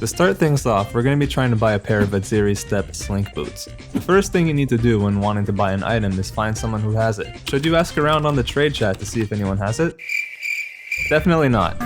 To start things off, we're going to be trying to buy a pair of Aziri Step Slink boots. The first thing you need to do when wanting to buy an item is find someone who has it. Should you ask around on the trade chat to see if anyone has it? Definitely not.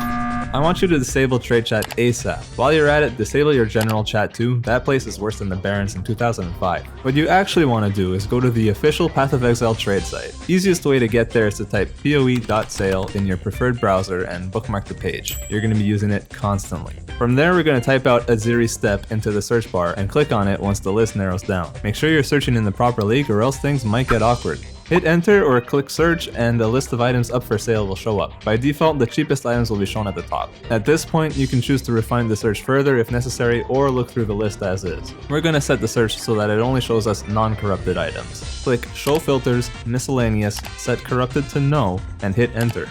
I want you to disable trade chat ASAP. While you're at it, disable your general chat too. That place is worse than the Barrens in 2005. What you actually want to do is go to the official Path of Exile trade site. Easiest way to get there is to type poe.sale in your preferred browser and bookmark the page. You're going to be using it constantly. From there, we're going to type out Aziri Step into the search bar and click on it once the list narrows down. Make sure you're searching in the proper league or else things might get awkward. Hit enter or click search and a list of items up for sale will show up. By default, the cheapest items will be shown at the top. At this point, you can choose to refine the search further if necessary or look through the list as is. We're going to set the search so that it only shows us non-corrupted items. Click Show Filters, Miscellaneous, set Corrupted to No, and hit enter.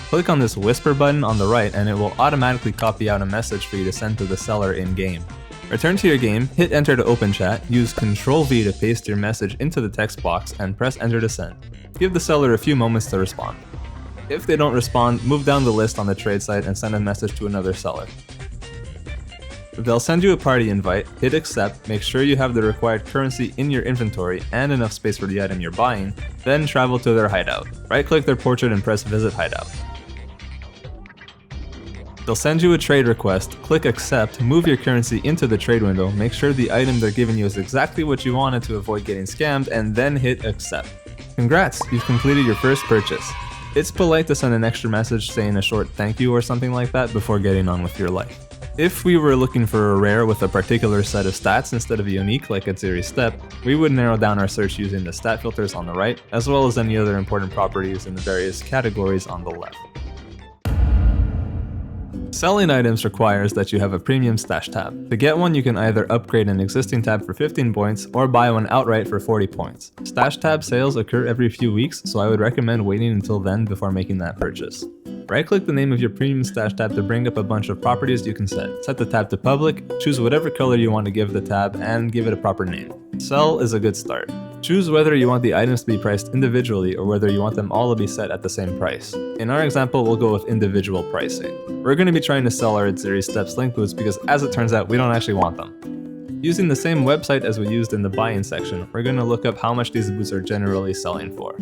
Click on this whisper button on the right and it will automatically copy out a message for you to send to the seller in-game. Return to your game, hit enter to open chat, use Ctrl-V to paste your message into the text box, and press enter to send. Give the seller a few moments to respond. If they don't respond, move down the list on the trade site and send a message to another seller. They'll send you a party invite, hit accept, make sure you have the required currency in your inventory and enough space for the item you're buying, then travel to their hideout. Right-click their portrait and press visit hideout. They'll send you a trade request, click accept, move your currency into the trade window, make sure the item they're giving you is exactly what you wanted to avoid getting scammed, and then hit accept. Congrats, you've completed your first purchase. It's polite to send an extra message saying a short thank you or something like that before getting on with your life. If we were looking for a rare with a particular set of stats instead of a unique like Aziri Step, we would narrow down our search using the stat filters on the right, as well as any other important properties in the various categories on the left. Selling items requires that you have a premium stash tab. To get one, you can either upgrade an existing tab for 15 points or buy one outright for 40 points. Stash tab sales occur every few weeks, so I would recommend waiting until then before making that purchase. Right-click the name of your premium stash tab to bring up a bunch of properties you can set. Set the tab to public, choose whatever color you want to give the tab, and give it a proper name. Sell is a good start. Choose whether you want the items to be priced individually or whether you want them all to be set at the same price. In our example, we'll go with individual pricing. We're going to be trying to sell our Aziri Step Slink boots because as it turns out, we don't actually want them. Using the same website as we used in the buy-in section, we're going to look up how much these boots are generally selling for.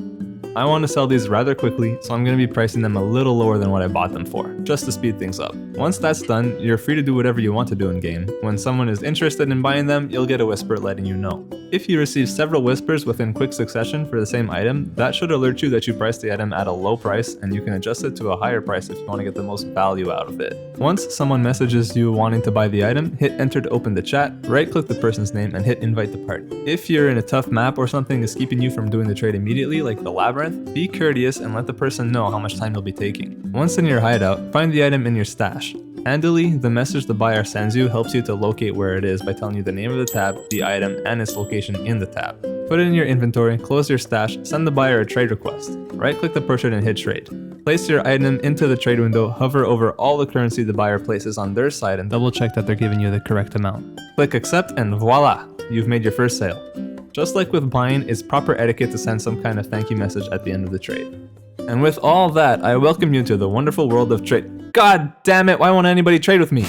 I want to sell these rather quickly, so I'm going to be pricing them a little lower than what I bought them for, just to speed things up. Once that's done, you're free to do whatever you want to do in game. When someone is interested in buying them, you'll get a whisper letting you know. If you receive several whispers within quick succession for the same item, that should alert you that you priced the item at a low price and you can adjust it to a higher price if you want to get the most value out of it. Once someone messages you wanting to buy the item, hit enter to open the chat, right-click the person's name and hit invite to party. If you're in a tough map or something is keeping you from doing the trade immediately, like the labyrinth, be courteous and let the person know how much time you'll be taking. Once in your hideout, find the item in your stash. Handily, the message the buyer sends you helps you to locate where it is by telling you the name of the tab, the item, and its location in the tab. Put it in your inventory, close your stash, send the buyer a trade request. Right-click the portrait and hit trade. Place your item into the trade window, hover over all the currency the buyer places on their side and double check that they're giving you the correct amount. Click accept and voila! You've made your first sale. Just like with buying, it's proper etiquette to send some kind of thank you message at the end of the trade. And with all that, I welcome you to the wonderful world of trade. God damn it, why won't anybody trade with me?